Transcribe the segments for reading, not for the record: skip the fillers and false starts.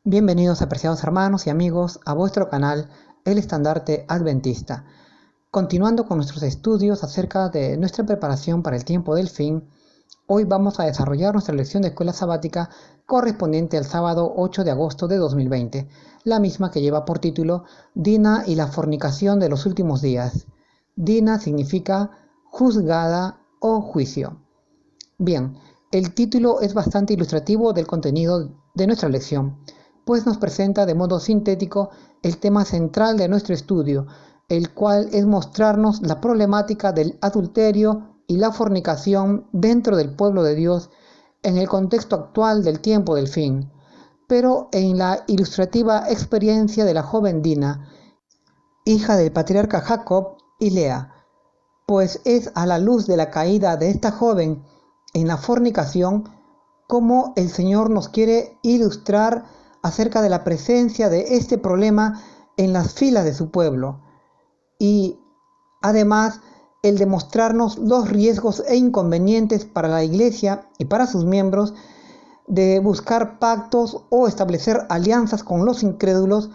Bienvenidos, apreciados hermanos y amigos, a vuestro canal El Estandarte Adventista. Continuando con nuestros estudios acerca de nuestra preparación para el tiempo del fin, hoy vamos a desarrollar nuestra lección de escuela sabática correspondiente al sábado 8 de agosto de 2020, la misma que lleva por título Dina y la fornicación de los últimos días. Dina significa juzgada o juicio. Bien, el título es bastante ilustrativo del contenido de nuestra lección, pues nos presenta de modo sintético el tema central de nuestro estudio, el cual es mostrarnos la problemática del adulterio y la fornicación dentro del pueblo de Dios en el contexto actual del tiempo del fin, pero en la ilustrativa experiencia de la joven Dina, hija del patriarca Jacob y Lea, pues es a la luz de la caída de esta joven en la fornicación como el Señor nos quiere ilustrar acerca de la presencia de este problema en las filas de su pueblo y además el demostrarnos los riesgos e inconvenientes para la iglesia y para sus miembros de buscar pactos o establecer alianzas con los incrédulos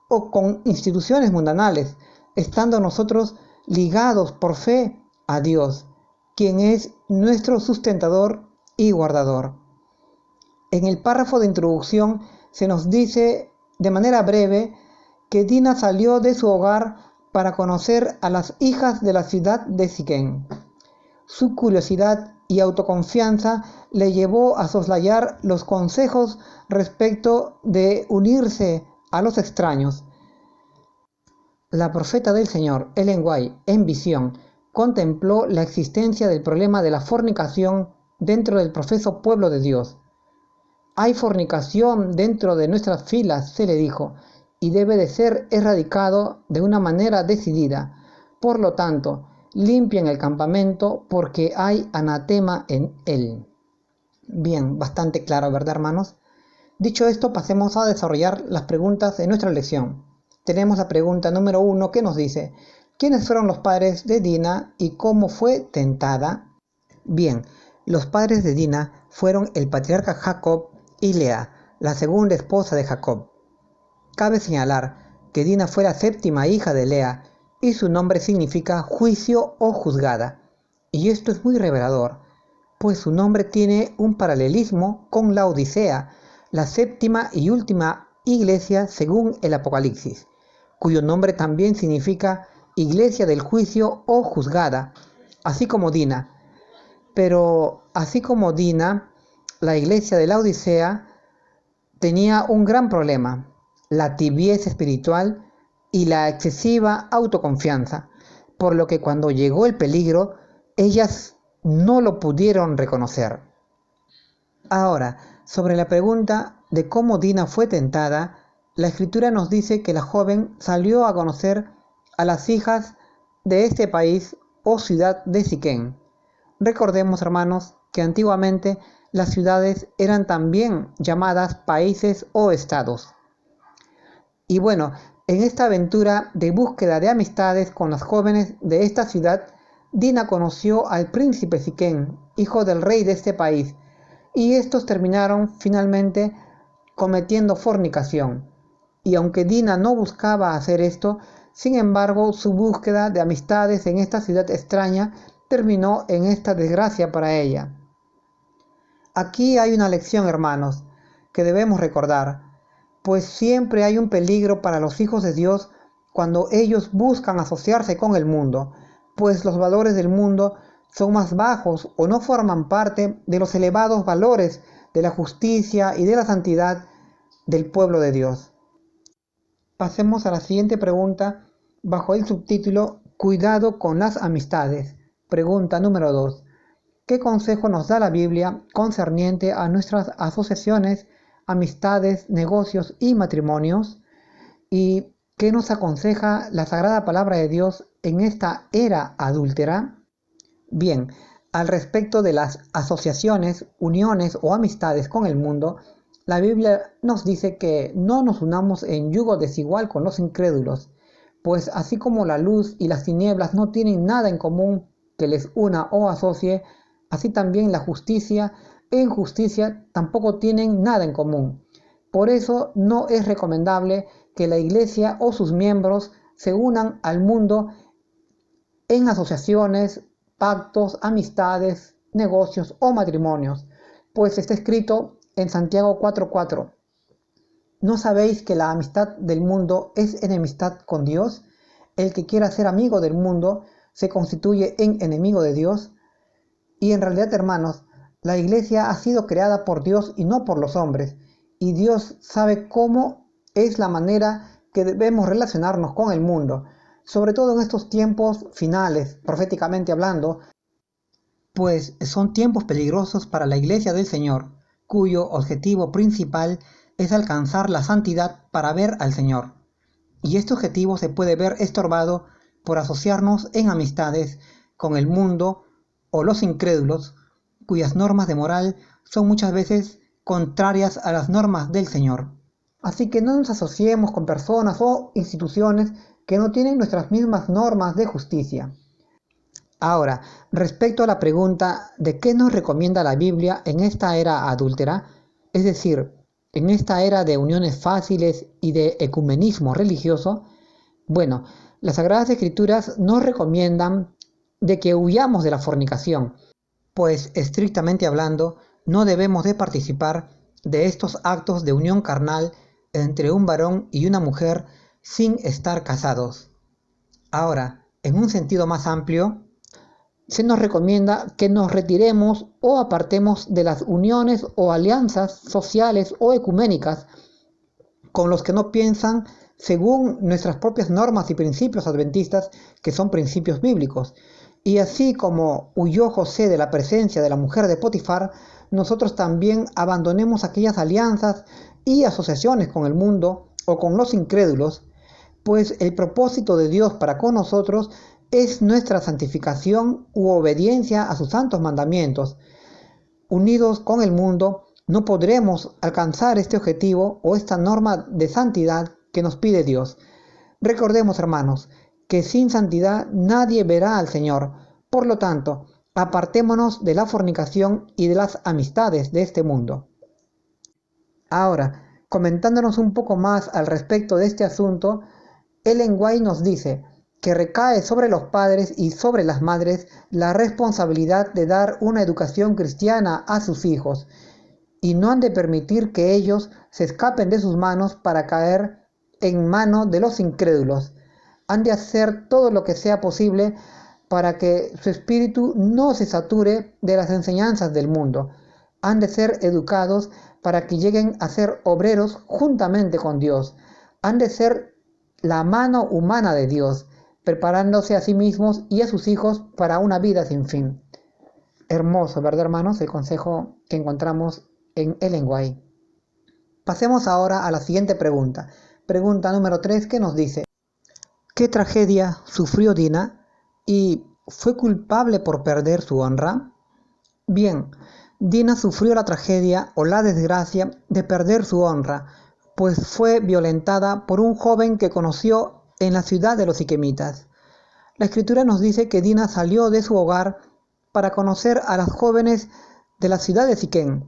o con instituciones mundanales, estando nosotros ligados por fe a Dios, quien es nuestro sustentador y guardador. En el párrafo de introducción se nos dice de manera breve que Dina salió de su hogar para conocer a las hijas de la ciudad de Siquén. Su curiosidad y autoconfianza le llevó a soslayar los consejos respecto de unirse a los extraños. La profeta del Señor, Ellen White, en visión, contempló la existencia del problema de la fornicación dentro del profeso pueblo de Dios. Hay fornicación dentro de nuestras filas, se le dijo, y debe de ser erradicado de una manera decidida. Por lo tanto, limpien el campamento porque hay anatema en él. Bien, bastante claro, ¿verdad, hermanos? Dicho esto, pasemos a desarrollar las preguntas de nuestra lección. Tenemos la pregunta número 1 que nos dice: ¿quiénes fueron los padres de Dina y cómo fue tentada? Bien, los padres de Dina fueron el patriarca Jacob y Lea, la segunda esposa de Jacob. Cabe señalar que Dina fue la séptima hija de Lea y su nombre significa juicio o juzgada. Y esto es muy revelador, pues su nombre tiene un paralelismo con la Odisea, la séptima y última iglesia según el Apocalipsis, cuyo nombre también significa iglesia del juicio o juzgada, así como Dina. Pero así como Dina, la iglesia de la Odisea tenía un gran problema: la tibieza espiritual y la excesiva autoconfianza, por lo que cuando llegó el peligro, ellas no lo pudieron reconocer. Ahora, sobre la pregunta de cómo Dina fue tentada, la escritura nos dice que la joven salió a conocer a las hijas de este país o ciudad de Siquén. Recordemos, hermanos, que antiguamente las ciudades eran también llamadas países o estados. Y bueno, en esta aventura de búsqueda de amistades con las jóvenes de esta ciudad, Dina conoció al príncipe Siquén, hijo del rey de este país, y estos terminaron finalmente cometiendo fornicación. Y aunque Dina no buscaba hacer esto, sin embargo, su búsqueda de amistades en esta ciudad extraña terminó en esta desgracia para ella. Aquí hay una lección, hermanos, que debemos recordar, pues siempre hay un peligro para los hijos de Dios cuando ellos buscan asociarse con el mundo, pues los valores del mundo son más bajos o no forman parte de los elevados valores de la justicia y de la santidad del pueblo de Dios. Pasemos a la siguiente pregunta bajo el subtítulo Cuidado con las amistades. Pregunta número 2. ¿Qué consejo nos da la Biblia concerniente a nuestras asociaciones, amistades, negocios y matrimonios? ¿Y qué nos aconseja la Sagrada Palabra de Dios en esta era adúltera? Bien, al respecto de las asociaciones, uniones o amistades con el mundo, la Biblia nos dice que no nos unamos en yugo desigual con los incrédulos, pues así como la luz y las tinieblas no tienen nada en común que les una o asocie, así también la justicia e injusticia tampoco tienen nada en común, Por eso no es recomendable que la iglesia o sus miembros se unan al mundo en asociaciones, pactos, amistades, negocios o matrimonios, pues está escrito en Santiago 4:4. ¿No sabéis que la amistad del mundo es enemistad con Dios? El que quiera ser amigo del mundo se constituye en enemigo de Dios. Y en realidad, hermanos, la iglesia ha sido creada por Dios y no por los hombres. Y Dios sabe cómo es la manera que debemos relacionarnos con el mundo, sobre todo en estos tiempos finales, proféticamente hablando, pues son tiempos peligrosos para la iglesia del Señor, cuyo objetivo principal es alcanzar la santidad para ver al Señor. Y este objetivo se puede ver estorbado por asociarnos en amistades con el mundo o los incrédulos, cuyas normas de moral son muchas veces contrarias a las normas del Señor. Así que no nos asociemos con personas o instituciones que no tienen nuestras mismas normas de justicia. Ahora, respecto a la pregunta de qué nos recomienda la Biblia en esta era adúltera, es decir, en esta era de uniones fáciles y de ecumenismo religioso, bueno, las Sagradas Escrituras nos recomiendan de que huyamos de la fornicación, pues estrictamente hablando, no debemos de participar de estos actos de unión carnal entre un varón y una mujer sin estar casados. Ahora, en un sentido más amplio, se nos recomienda que nos retiremos o apartemos de las uniones o alianzas sociales o ecuménicas con los que no piensan según nuestras propias normas y principios adventistas, que son principios bíblicos. Y así como huyó José de la presencia de la mujer de Potifar, nosotros también abandonemos aquellas alianzas y asociaciones con el mundo o con los incrédulos, pues el propósito de Dios para con nosotros es nuestra santificación u obediencia a sus santos mandamientos. Unidos con el mundo, no podremos alcanzar este objetivo o esta norma de santidad que nos pide Dios. Recordemos, hermanos, que sin santidad nadie verá al Señor. Por lo tanto, apartémonos de la fornicación y de las amistades de este mundo. Ahora, comentándonos un poco más al respecto de este asunto, Ellen White nos dice que recae sobre los padres y sobre las madres la responsabilidad de dar una educación cristiana a sus hijos, y no han de permitir que ellos se escapen de sus manos para caer en manos de los incrédulos. Han de hacer todo lo que sea posible para que su espíritu no se sature de las enseñanzas del mundo. Han de ser educados para que lleguen a ser obreros juntamente con Dios. Han de ser la mano humana de Dios, preparándose a sí mismos y a sus hijos para una vida sin fin. Hermoso, ¿verdad, hermanos? El consejo que encontramos en Ellen White. Pasemos ahora a la siguiente pregunta. Pregunta número 3 que nos dice: ¿qué tragedia sufrió Dina y fue culpable por perder su honra? Bien, Dina sufrió la tragedia o la desgracia de perder su honra, pues fue violentada por un joven que conoció en la ciudad de los siquemitas. La escritura nos dice que Dina salió de su hogar para conocer a las jóvenes de la ciudad de Siquén,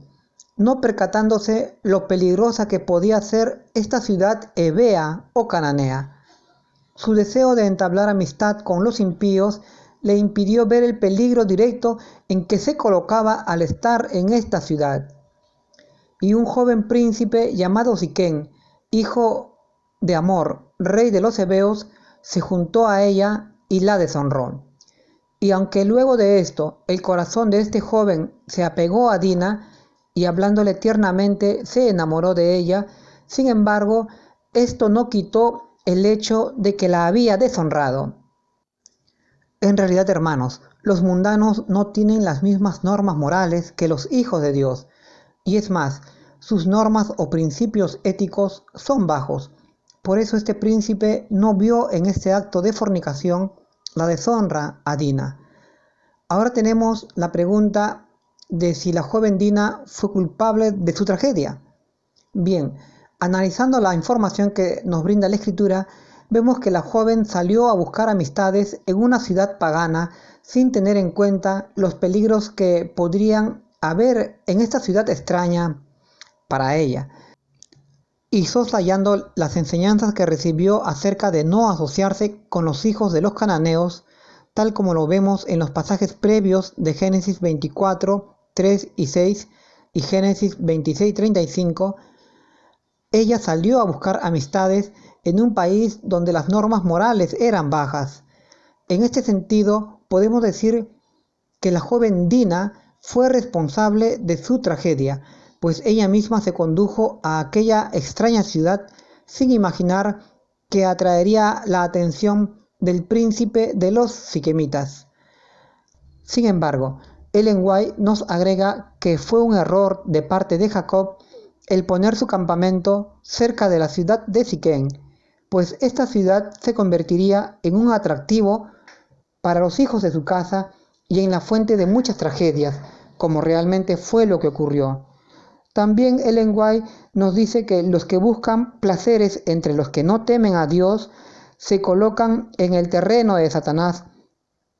no percatándose lo peligrosa que podía ser esta ciudad hebea o cananea. Su deseo de entablar amistad con los impíos le impidió ver el peligro directo en que se colocaba al estar en esta ciudad. Y un joven príncipe llamado Siquén, hijo de Amor, rey de los hebeos, se juntó a ella y la deshonró. Y aunque luego de esto el corazón de este joven se apegó a Dina y hablándole tiernamente se enamoró de ella, sin embargo, esto no quitó el hecho de que la había deshonrado. En realidad, hermanos, los mundanos no tienen las mismas normas morales que los hijos de Dios, y es más, sus normas o principios éticos son bajos. Por eso este príncipe no vio en este acto de fornicación la deshonra a Dina. Ahora tenemos la pregunta de si la joven Dina fue culpable de su tragedia. Bien, analizando la información que nos brinda la escritura, vemos que la joven salió a buscar amistades en una ciudad pagana sin tener en cuenta los peligros que podrían haber en esta ciudad extraña para ella. y soslayando las enseñanzas que recibió acerca de no asociarse con los hijos de los cananeos, tal como lo vemos en los pasajes previos de Génesis 24, 3 y 6 y Génesis 26, 35, ella salió a buscar amistades en un país donde las normas morales eran bajas. En este sentido, podemos decir que la joven Dina fue responsable de su tragedia, pues ella misma se condujo a aquella extraña ciudad sin imaginar que atraería la atención del príncipe de los siquemitas. Sin embargo, Ellen White nos agrega que fue un error de parte de Jacob el poner su campamento cerca de la ciudad de Siquén, pues esta ciudad se convertiría en un atractivo para los hijos de su casa y en la fuente de muchas tragedias, como realmente fue lo que ocurrió. También Ellen White nos dice que los que buscan placeres entre los que no temen a Dios se colocan en el terreno de Satanás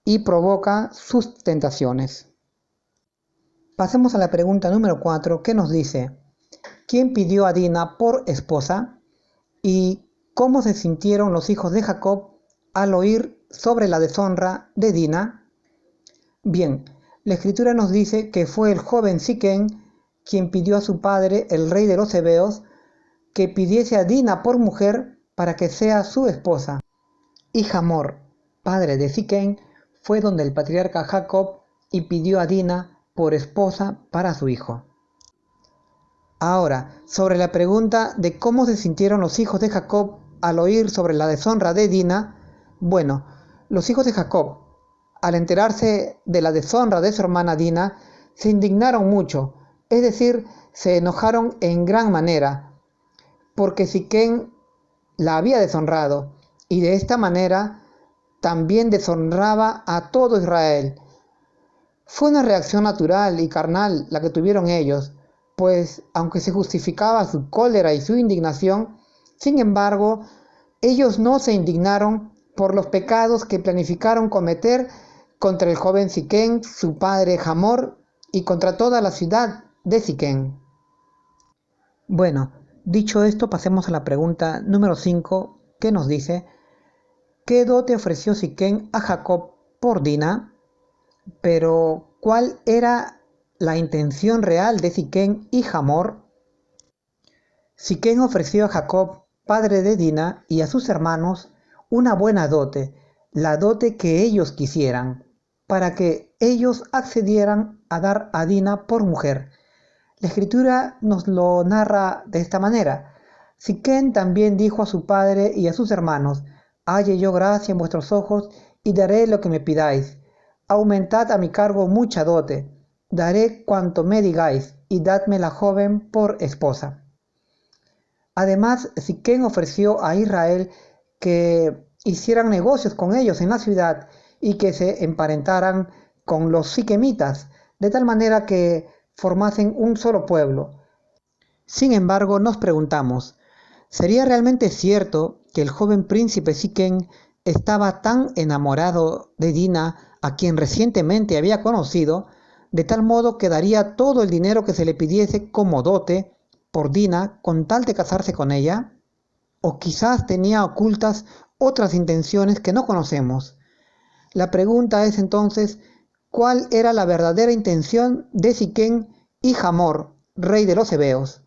y provoca sus tentaciones. Pasemos a la pregunta número 4, que nos dice: ¿quién pidió a Dina por esposa? ¿Y cómo se sintieron los hijos de Jacob al oír sobre la deshonra de Dina? Bien, la escritura nos dice que fue el joven Siquén quien pidió a su padre, el rey de los hebeos, que pidiese a Dina por mujer para que sea su esposa. Y Hamor, padre de Siquén, fue donde el patriarca Jacob y pidió a Dina por esposa para su hijo. Ahora, sobre la pregunta de cómo se sintieron los hijos de Jacob al oír sobre la deshonra de Dina, bueno, los hijos de Jacob, al enterarse de la deshonra de su hermana Dina, se indignaron mucho, es decir, se enojaron en gran manera, porque Siquén la había deshonrado, y de esta manera también deshonraba a todo Israel. Fue una reacción natural y carnal la que tuvieron ellos, pues aunque se justificaba su cólera y su indignación, sin embargo, ellos no se indignaron por los pecados que planificaron cometer contra el joven Siquén, su padre Hamor, y contra toda la ciudad de Siquén. Bueno, dicho esto, pasemos a la pregunta número 5, que nos dice: ¿qué dote ofreció Siquén a Jacob por Dina? Pero, ¿cuál era la intención real de Siquén y Hamor? Siquén ofreció a Jacob, padre de Dina, y a sus hermanos una buena dote, la dote que ellos quisieran, para que ellos accedieran a dar a Dina por mujer. La escritura nos lo narra de esta manera: Siquén también dijo a su padre y a sus hermanos: halle yo gracia en vuestros ojos y daré lo que me pidáis. Aumentad a mi cargo mucha dote, daré cuanto me digáis, y dadme la joven por esposa. Además, Siquén ofreció a Israel que hicieran negocios con ellos en la ciudad y que se emparentaran con los siquemitas, de tal manera que formasen un solo pueblo. Sin embargo, nos preguntamos, ¿sería realmente cierto que el joven príncipe Siquén estaba tan enamorado de Dina, a quien recientemente había conocido, de tal modo que daría todo el dinero que se le pidiese como dote por Dina con tal de casarse con ella? ¿O quizás tenía ocultas otras intenciones que no conocemos? La pregunta es entonces, ¿cuál era la verdadera intención de Siquén y Hamor, rey de los hebeos?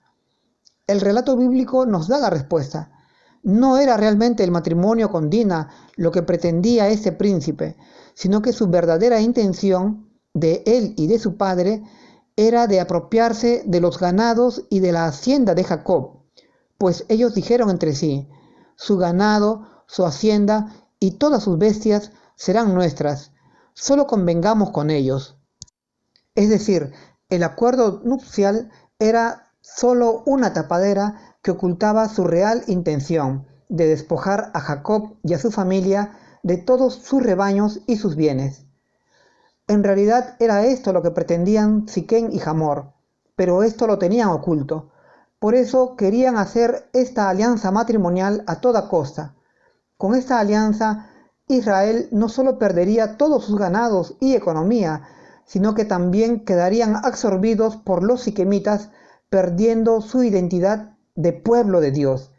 El relato bíblico nos da la respuesta. No era realmente el matrimonio con Dina lo que pretendía este príncipe, sino que su verdadera intención, de él y de su padre, era de apropiarse de los ganados y de la hacienda de Jacob, pues ellos dijeron entre sí: su ganado, su hacienda y todas sus bestias serán nuestras, solo convengamos con ellos. Es decir, el acuerdo nupcial era solo una tapadera que ocultaba su real intención de despojar a Jacob y a su familia de todos sus rebaños y sus bienes. En realidad era esto lo que pretendían Siquén y Hamor, pero esto lo tenían oculto. Por eso querían hacer esta alianza matrimonial a toda costa. Con esta alianza, Israel no solo perdería todos sus ganados y economía, sino que también quedarían absorbidos por los siquemitas, perdiendo su identidad de pueblo de Dios.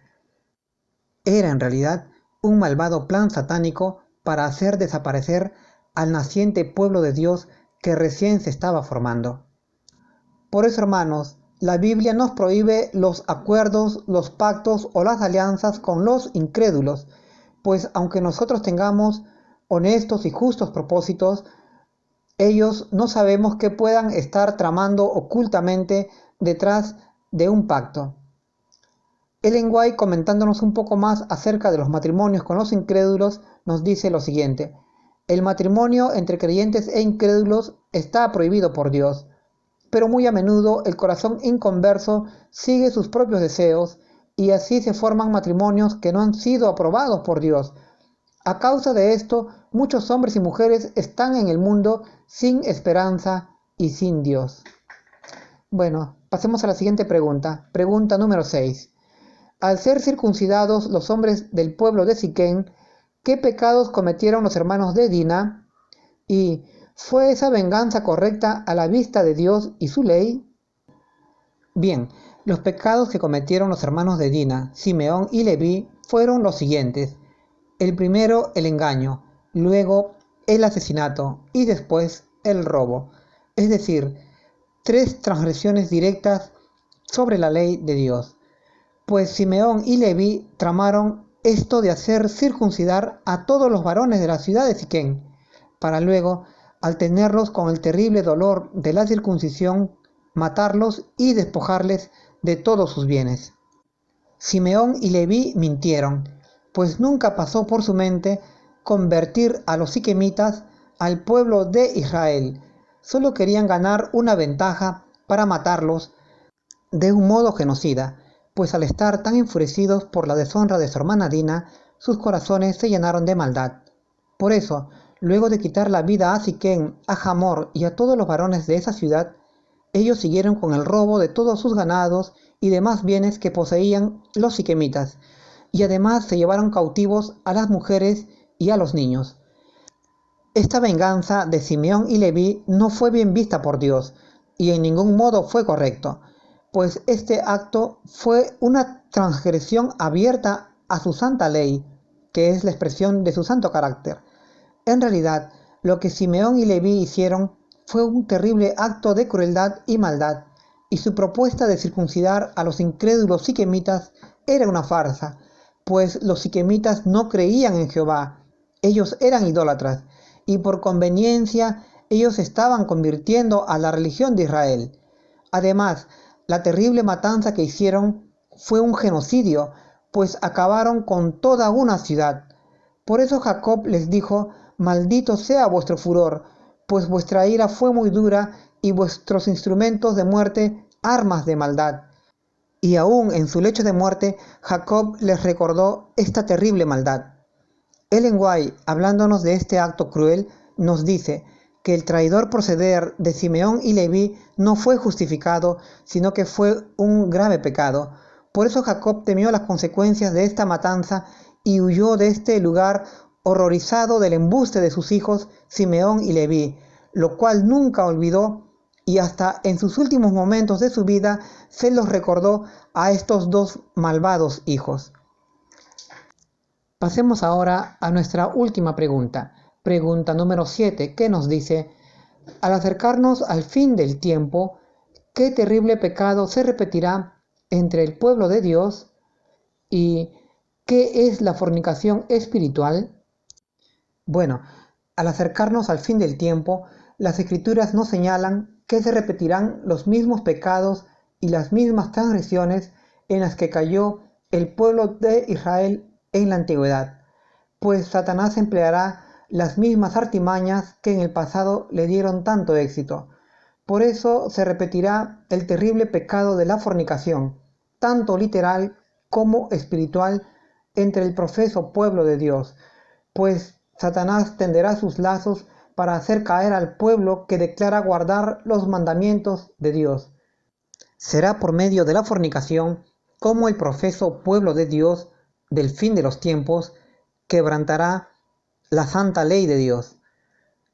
Era en realidad un malvado plan satánico para hacer desaparecer al naciente pueblo de Dios que recién se estaba formando. Por eso, hermanos, la Biblia nos prohíbe los acuerdos, los pactos o las alianzas con los incrédulos, pues aunque nosotros tengamos honestos y justos propósitos, ellos no sabemos qué puedan estar tramando ocultamente detrás de un pacto. Ellen White, comentándonos un poco más acerca de los matrimonios con los incrédulos, nos dice lo siguiente: el matrimonio entre creyentes e incrédulos está prohibido por Dios, pero muy a menudo el corazón inconverso sigue sus propios deseos y así se forman matrimonios que no han sido aprobados por Dios. A causa de esto, muchos hombres y mujeres están en el mundo sin esperanza y sin Dios. Bueno, pasemos a la siguiente pregunta. Pregunta número 6. Al ser circuncidados los hombres del pueblo de Siquén, ¿qué pecados cometieron los hermanos de Dina? ¿Y fue esa venganza correcta a la vista de Dios y su ley? Bien, los pecados que cometieron los hermanos de Dina, Simeón y Leví fueron los siguientes. El primero, el engaño, luego el asesinato y después el robo. Es decir, 3 transgresiones directas sobre la ley de Dios. Pues Simeón y Leví tramaron esto de hacer circuncidar a todos los varones de la ciudad de Siquén, para luego, al tenerlos con el terrible dolor de la circuncisión, matarlos y despojarles de todos sus bienes. Simeón y Leví mintieron, pues nunca pasó por su mente convertir a los siquemitas al pueblo de Israel. Solo querían ganar una ventaja para matarlos de un modo genocida, pues al estar tan enfurecidos por la deshonra de su hermana Dina, sus corazones se llenaron de maldad. Por eso, luego de quitar la vida a Siquén, a Hamor y a todos los varones de esa ciudad, ellos siguieron con el robo de todos sus ganados y demás bienes que poseían los siquemitas, y además se llevaron cautivos a las mujeres y a los niños. Esta venganza de Simeón y Leví no fue bien vista por Dios, y en ningún modo fue correcto, pues este acto fue una transgresión abierta a su santa ley, que es la expresión de su santo carácter. En realidad, lo que Simeón y Leví hicieron fue un terrible acto de crueldad y maldad, y su propuesta de circuncidar a los incrédulos siquemitas era una farsa, pues los siquemitas no creían en Jehová, ellos eran idólatras, y por conveniencia ellos estaban convirtiendo a la religión de Israel. Además, la terrible matanza que hicieron fue un genocidio, pues acabaron con toda una ciudad. Por eso Jacob les dijo: maldito sea vuestro furor, pues vuestra ira fue muy dura y vuestros instrumentos de muerte armas de maldad. Y aún en su lecho de muerte, Jacob les recordó esta terrible maldad. Ellen White, hablándonos de este acto cruel, nos dice que el traidor proceder de Simeón y Leví no fue justificado, sino que fue un grave pecado. Por eso Jacob temió las consecuencias de esta matanza y huyó de este lugar horrorizado del embuste de sus hijos Simeón y Leví, lo cual nunca olvidó, y hasta en sus últimos momentos de su vida se los recordó a estos 2 malvados hijos. Pasemos ahora a nuestra última pregunta. Pregunta número 7, que nos dice: al acercarnos al fin del tiempo, ¿qué terrible pecado se repetirá entre el pueblo de Dios? ¿Y qué es la fornicación espiritual? Bueno, al acercarnos al fin del tiempo, las escrituras nos señalan que se repetirán los mismos pecados y las mismas transgresiones en las que cayó el pueblo de Israel en la antigüedad, pues Satanás empleará las mismas artimañas que en el pasado le dieron tanto éxito. Por eso se repetirá el terrible pecado de la fornicación, tanto literal como espiritual, entre el profeso pueblo de Dios, pues Satanás tenderá sus lazos para hacer caer al pueblo que declara guardar los mandamientos de Dios. Será por medio de la fornicación como el profeso pueblo de Dios del fin de los tiempos quebrantará la santa ley de Dios.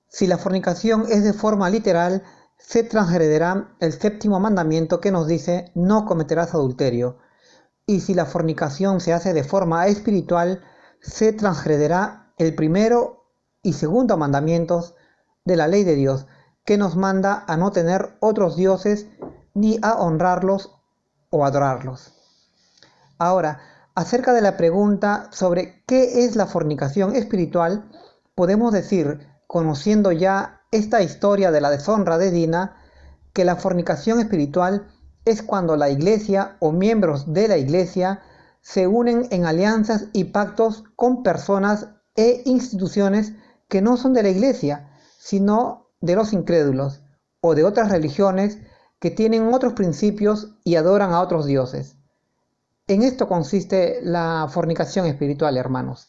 Si la fornicación es de forma literal, se transgredirá el 7º mandamiento que nos dice: no cometerás adulterio. y si la fornicación se hace de forma espiritual, se transgredirá el primero y segundo mandamientos de la ley de Dios, que nos manda a no tener otros dioses ni a honrarlos o adorarlos. Ahora, acerca de la pregunta sobre qué es la fornicación espiritual, podemos decir, conociendo ya esta historia de la deshonra de Dina, que la fornicación espiritual es cuando la iglesia o miembros de la iglesia se unen en alianzas y pactos con personas e instituciones que no son de la iglesia, sino de los incrédulos o de otras religiones que tienen otros principios y adoran a otros dioses. En esto consiste la fornicación espiritual, hermanos.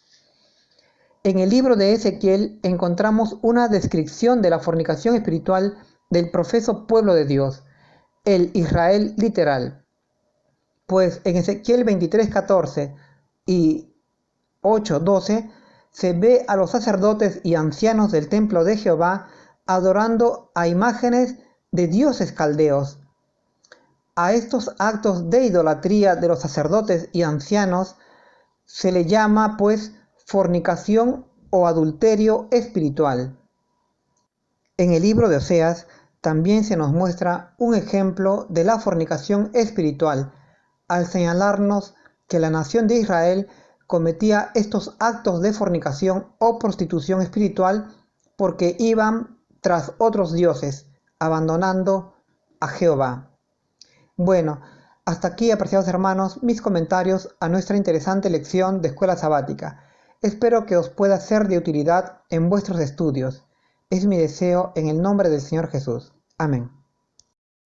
En el libro de Ezequiel encontramos una descripción de la fornicación espiritual del profeso pueblo de Dios, el Israel literal. Pues en Ezequiel 23:14 y 8:12 se ve a los sacerdotes y ancianos del templo de Jehová adorando a imágenes de dioses caldeos. A estos actos de idolatría de los sacerdotes y ancianos se le llama, pues, fornicación o adulterio espiritual. En el libro de Oseas también se nos muestra un ejemplo de la fornicación espiritual, al señalarnos que la nación de Israel cometía estos actos de fornicación o prostitución espiritual porque iban tras otros dioses, abandonando a Jehová. Bueno, hasta aquí, apreciados hermanos, mis comentarios a nuestra interesante lección de escuela sabática. Espero que os pueda ser de utilidad en vuestros estudios. Es mi deseo en el nombre del Señor Jesús. Amén.